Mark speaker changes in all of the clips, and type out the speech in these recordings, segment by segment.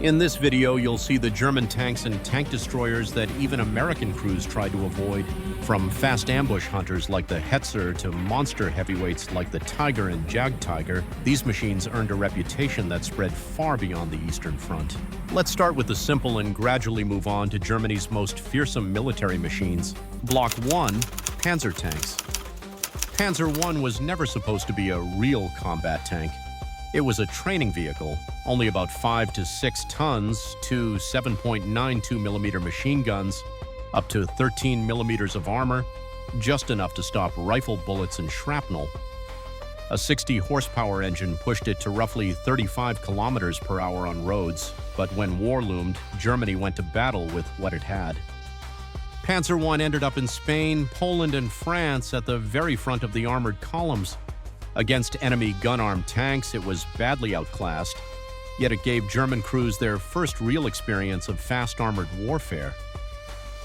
Speaker 1: In this video, you'll see the German tanks and tank destroyers that even American crews tried to avoid. From fast ambush hunters like the Hetzer to monster heavyweights like the Tiger and Jag Tiger, these machines earned a reputation that spread far beyond the Eastern Front. Let's start with the simple and gradually move on to Germany's most fearsome military machines. Block 1, Panzer tanks. Panzer I was never supposed to be a real combat tank. It was a training vehicle, only about 5 to 6 tons, two 7.92mm machine guns, up to 13mm of armor, just enough to stop rifle bullets and shrapnel. A 60-horsepower engine pushed it to roughly 35 kilometers per hour on roads, but when war loomed, Germany went to battle with what it had. Panzer I ended up in Spain, Poland, and France at the very front of the armored columns. Against enemy gun-armed tanks, it was badly outclassed, yet it gave German crews their first real experience of fast armored warfare.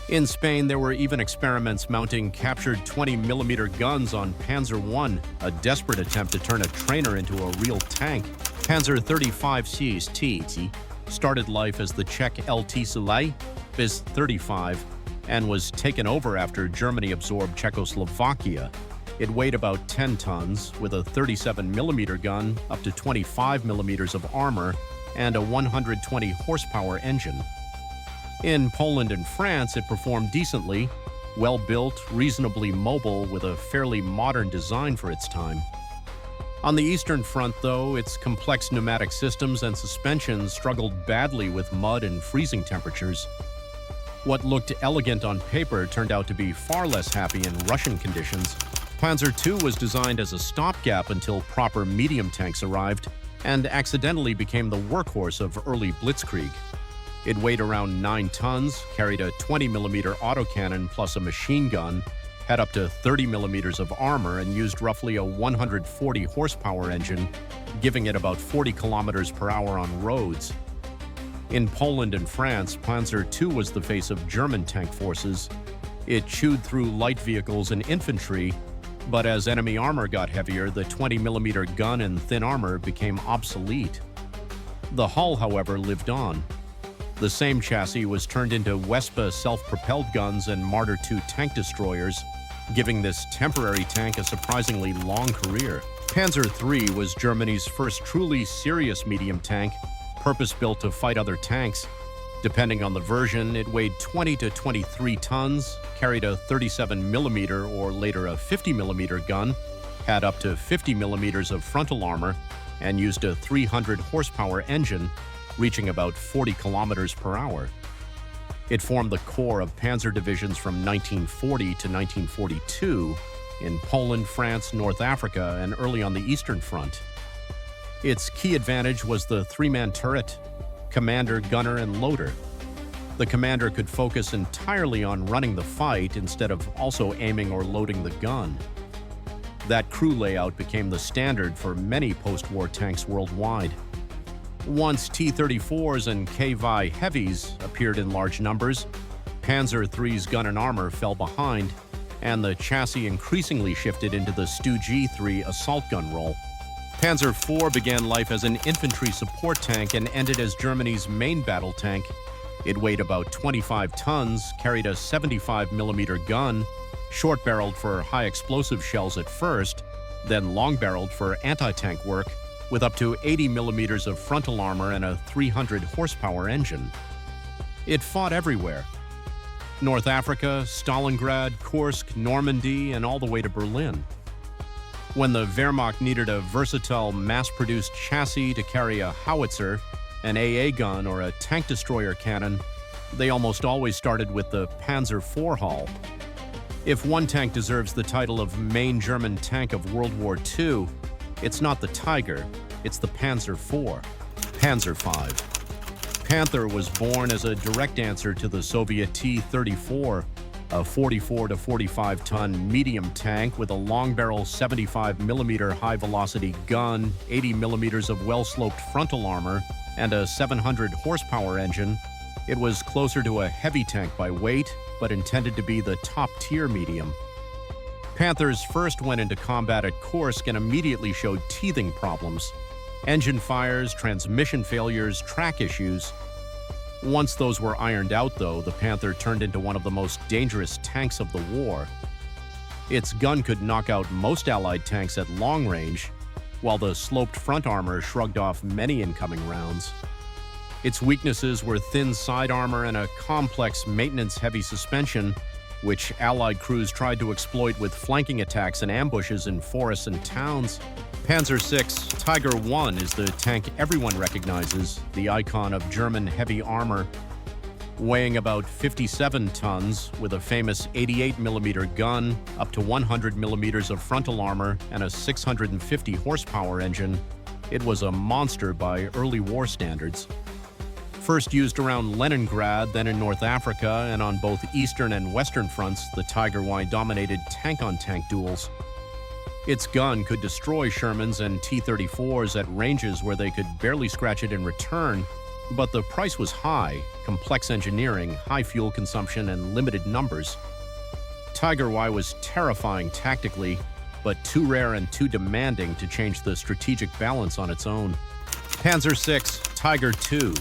Speaker 1: In Spain, there were even experiments mounting captured 20mm guns on Panzer I, a desperate attempt to turn a trainer into a real tank. Panzer III IV started life as the Czech LT Soleil bis 35 and was taken over after Germany absorbed Czechoslovakia. It weighed about 10 tons, with a 37mm gun, up to 25mm of armor, and a 120-horsepower engine. In Poland and France, it performed decently, well-built, reasonably mobile, with a fairly modern design for its time. On the Eastern Front, though, its complex pneumatic systems and suspensions struggled badly with mud and freezing temperatures. What looked elegant on paper turned out to be far less happy in Russian conditions. Panzer II was designed as a stopgap until proper medium tanks arrived, and accidentally became the workhorse of early Blitzkrieg. It weighed around 9 tons, carried a 20mm autocannon plus a machine gun, had up to 30mm of armor, and used roughly a 140-horsepower engine, giving it about 40 kilometers per hour on roads. In Poland and France, Panzer II was the face of German tank forces. It chewed through light vehicles and infantry, but as enemy armor got heavier, the 20mm gun and thin armor became obsolete. The hull, however, lived on. The same chassis was turned into Wespa self-propelled guns and Marder II tank destroyers, giving this temporary tank a surprisingly long career. Panzer III was Germany's first truly serious medium tank, purpose-built to fight other tanks. Depending on the version, it weighed 20 to 23 tons, carried a 37mm or later a 50mm gun, had up to 50mm of frontal armor, and used a 300-horsepower engine, reaching about 40 kilometers per hour. It formed the core of panzer divisions from 1940 to 1942 in Poland, France, North Africa, and early on the Eastern Front. Its key advantage was the 3-man turret, commander, gunner, and loader. The commander could focus entirely on running the fight instead of also aiming or loading the gun. That crew layout became the standard for many post-war tanks worldwide. Once T-34s and KV heavies appeared in large numbers, Panzer III's gun and armor fell behind, and the chassis increasingly shifted into the Stu G3 assault gun role. Panzer IV began life as an infantry support tank and ended as Germany's main battle tank. It weighed about 25 tons, carried a 75mm gun, short-barreled for high-explosive shells at first, then long-barreled for anti-tank work, with up to 80mm of frontal armor and a 300-horsepower engine. It fought everywhere: North Africa, Stalingrad, Kursk, Normandy, and all the way to Berlin. When the Wehrmacht needed a versatile, mass-produced chassis to carry a howitzer, an AA gun, or a tank destroyer cannon, they almost always started with the Panzer IV hull. If one tank deserves the title of main German tank of World War II, it's not the Tiger, it's the Panzer IV. Panzer V. Panther was born as a direct answer to the Soviet T-34, a 44 to 45-ton medium tank with a long-barrel 75mm high-velocity gun, 80mm of well-sloped frontal armor, and a 700-horsepower engine. It was closer to a heavy tank by weight, but intended to be the top-tier medium. Panthers first went into combat at Kursk and immediately showed teething problems. engine fires, transmission failures, track issues. Once those were ironed out, though, the Panther turned into one of the most dangerous tanks of the war. Its gun could knock out most Allied tanks at long range, while the sloped front armor shrugged off many incoming rounds. Its weaknesses were thin side armor and a complex maintenance-heavy suspension, which Allied crews tried to exploit with flanking attacks and ambushes in forests and towns. Panzer VI Tiger I is the tank everyone recognizes, the icon of German heavy armor. Weighing about 57 tons, with a famous 88mm gun, up to 100mm of frontal armor, and a 650 horsepower engine, it was a monster by early war standards. First used around Leningrad, then in North Africa, and on both eastern and western fronts, the Tiger I dominated tank-on-tank duels. Its gun could destroy Shermans and T-34s at ranges where they could barely scratch it in return, but the price was high: complex engineering, high fuel consumption, and limited numbers. Tiger I was terrifying tactically, but too rare and too demanding to change the strategic balance on its own. Panzer VI Tiger II.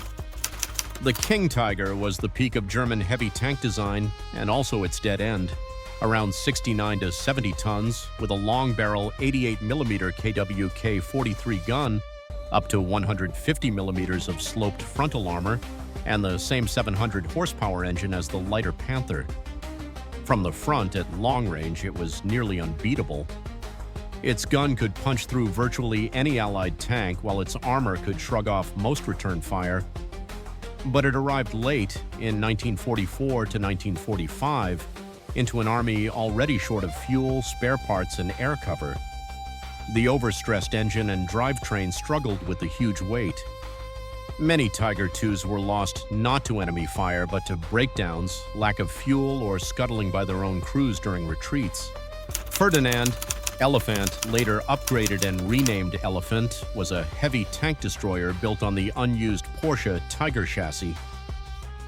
Speaker 1: The King Tiger was the peak of German heavy tank design and also its dead end. Around 69 to 70 tons, with a long-barrel 88mm KWK-43 gun, up to 150mm of sloped frontal armor, and the same 700 horsepower engine as the lighter Panther. From the front at long range, it was nearly unbeatable. Its gun could punch through virtually any Allied tank, while its armor could shrug off most return fire. But it arrived late, in 1944 to 1945, into an army already short of fuel, spare parts, and air cover. The overstressed engine and drivetrain struggled with the huge weight. Many Tiger IIs were lost not to enemy fire, but to breakdowns, lack of fuel, or scuttling by their own crews during retreats. Ferdinand, Elephant, later upgraded and renamed Elephant, was a heavy tank destroyer built on the unused Porsche Tiger chassis.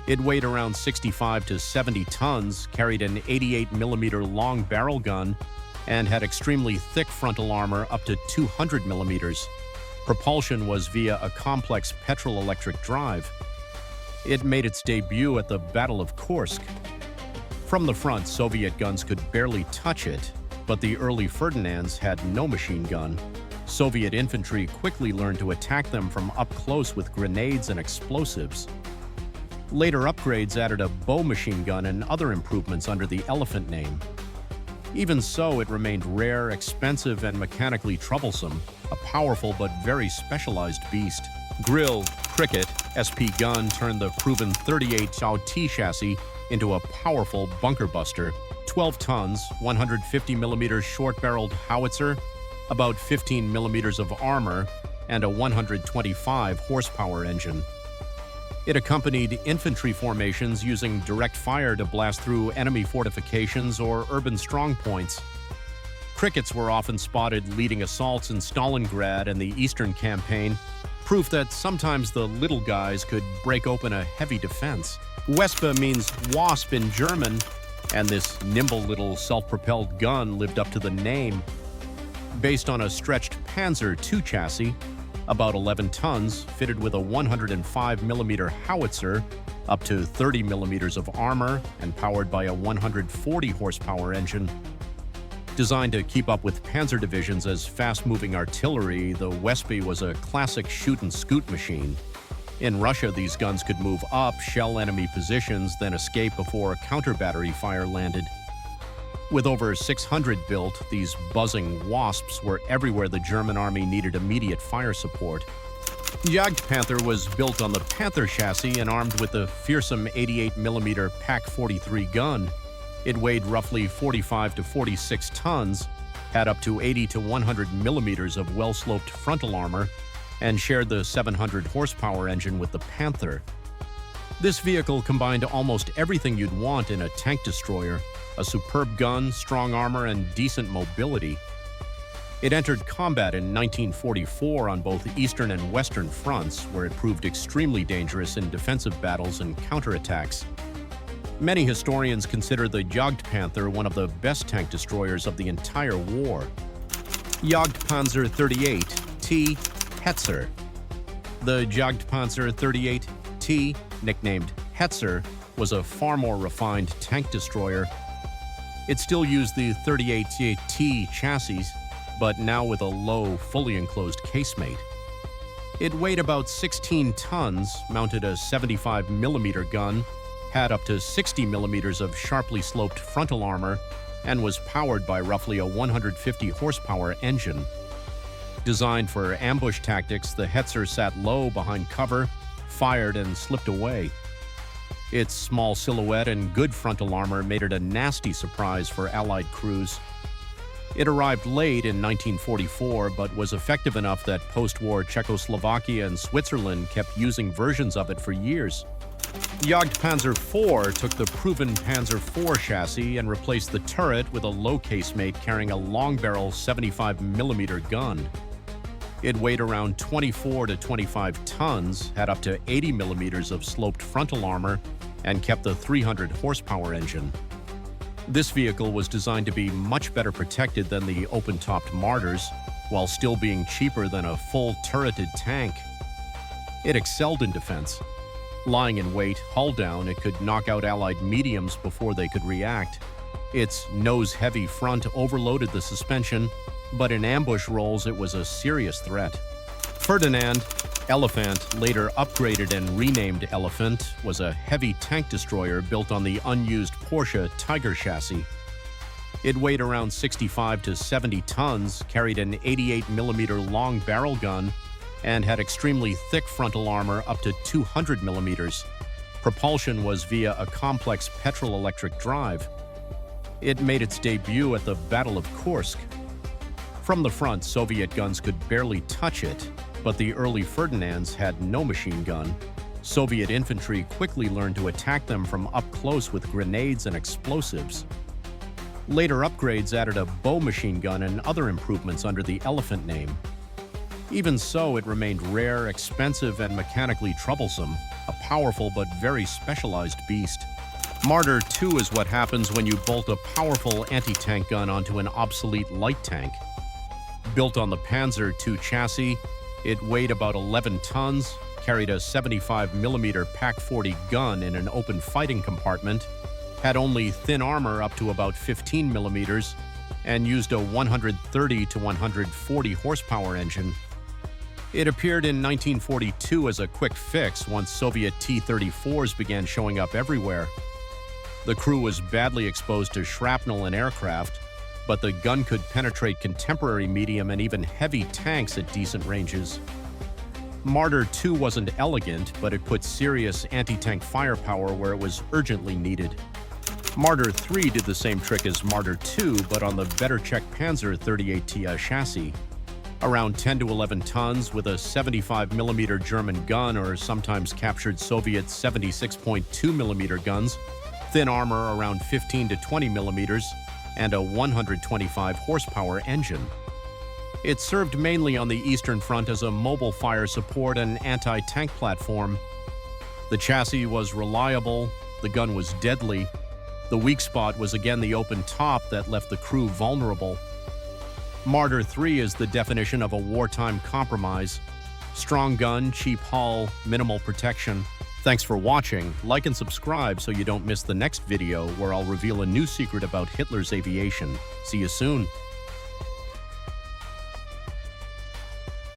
Speaker 1: It weighed around 65 to 70 tons, carried an 88mm long barrel gun, and had extremely thick frontal armor up to 200mm. Propulsion was via a complex petrol-electric drive. It made its debut at the Battle of Kursk. From the front, Soviet guns could barely touch it, but the early Ferdinands had no machine gun. Soviet infantry quickly learned to attack them from up close with grenades and explosives. Later upgrades added a bow machine gun and other improvements under the Elephant name. Even so, it remained rare, expensive, and mechanically troublesome, a powerful but very specialized beast. Grilled, Cricket, SP gun turned the proven 38 T chassis into a powerful bunker buster. 12 tons, 150mm short-barreled howitzer, about 15mm of armor, and a 125 horsepower engine. It accompanied infantry formations using direct fire to blast through enemy fortifications or urban strongpoints. Crickets were often spotted leading assaults in Stalingrad and the Eastern Campaign, proof that sometimes the little guys could break open a heavy defense. Wespe means wasp in German, and this nimble little self-propelled gun lived up to the name. Based on a stretched Panzer II chassis, about 11 tons, fitted with a 105mm howitzer, up to 30mm of armor, and powered by a 140 horsepower engine. Designed to keep up with panzer divisions as fast-moving artillery, the Wespe was a classic shoot-and-scoot machine. In Russia, these guns could move up, shell enemy positions, then escape before counter-battery fire landed. With over 600 built, these buzzing wasps were everywhere the German army needed immediate fire support. Jagdpanther was built on the Panther chassis and armed with the fearsome 88mm PaK-43 gun. It weighed roughly 45 to 46 tons, had up to 80 to 100mm of well-sloped frontal armor, and shared the 700 horsepower engine with the Panther. This vehicle combined almost everything you'd want in a tank destroyer: a superb gun, strong armor, and decent mobility. It entered combat in 1944 on both eastern and western fronts, where it proved extremely dangerous in defensive battles and counterattacks. Many historians consider the Jagdpanther one of the best tank destroyers of the entire war. Jagdpanzer 38 T Hetzer. The Jagdpanzer 38T, nicknamed Hetzer, was a far more refined tank destroyer. It still used the 38T chassis, but now with a low, fully enclosed casemate. It weighed about 16 tons, mounted a 75mm gun, had up to 60mm of sharply sloped frontal armor, and was powered by roughly a 150 horsepower engine. Designed for ambush tactics, the Hetzer sat low behind cover, fired, and slipped away. Its small silhouette and good frontal armor made it a nasty surprise for Allied crews. It arrived late in 1944, but was effective enough that post-war Czechoslovakia and Switzerland kept using versions of it for years. Jagdpanzer IV took the proven Panzer IV chassis and replaced the turret with a low casemate carrying a long-barrel 75mm gun. It weighed around 24 to 25 tons, had up to 80mm of sloped frontal armor, and kept the 300 horsepower engine. This vehicle was designed to be much better protected than the open-topped Martyrs, while still being cheaper than a full turreted tank. It excelled in defense. Lying in wait, hull down, it could knock out Allied mediums before they could react. Its nose-heavy front overloaded the suspension, but in ambush rolls it was a serious threat. Ferdinand, Elephant, later upgraded and renamed Elephant, was a heavy tank destroyer built on the unused Porsche Tiger chassis. It weighed around 65 to 70 tons, carried an 88mm long barrel gun, and had extremely thick frontal armor up to 200mm. Propulsion was via a complex petrol-electric drive. It made its debut at the Battle of Kursk. From the front, Soviet guns could barely touch it, but the early Ferdinands had no machine gun. Soviet infantry quickly learned to attack them from up close with grenades and explosives. Later upgrades added a bow machine gun and other improvements under the Elephant name. Even so, it remained rare, expensive, and mechanically troublesome, a powerful but very specialized beast. Martyr II is what happens when you bolt a powerful anti-tank gun onto an obsolete light tank. Built on the Panzer II chassis, it weighed about 11 tons, carried a 75mm PaK-40 gun in an open fighting compartment, had only thin armor up to about 15mm, and used a 130 to 140 horsepower engine. It appeared in 1942 as a quick fix once Soviet T-34s began showing up everywhere. The crew was badly exposed to shrapnel and aircraft, but the gun could penetrate contemporary medium and even heavy tanks at decent ranges. Martyr II wasn't elegant, but it put serious anti-tank firepower where it was urgently needed. Martyr III did the same trick as Martyr II, but on the better Czech Panzer 38T chassis. Around 10 to 11 tons with a 75mm German gun or sometimes captured Soviet 76.2mm guns, thin armor around 15 to 20mm, and a 125 horsepower engine. It served mainly on the Eastern Front as a mobile fire support and anti-tank platform. The chassis was reliable, the gun was deadly. The weak spot was again the open top that left the crew vulnerable. Martyr III is the definition of a wartime compromise. Strong gun, cheap hull, minimal protection. Thanks for watching. Like and subscribe so you don't miss the next video where I'll reveal a new secret about Hitler's aviation. See you soon.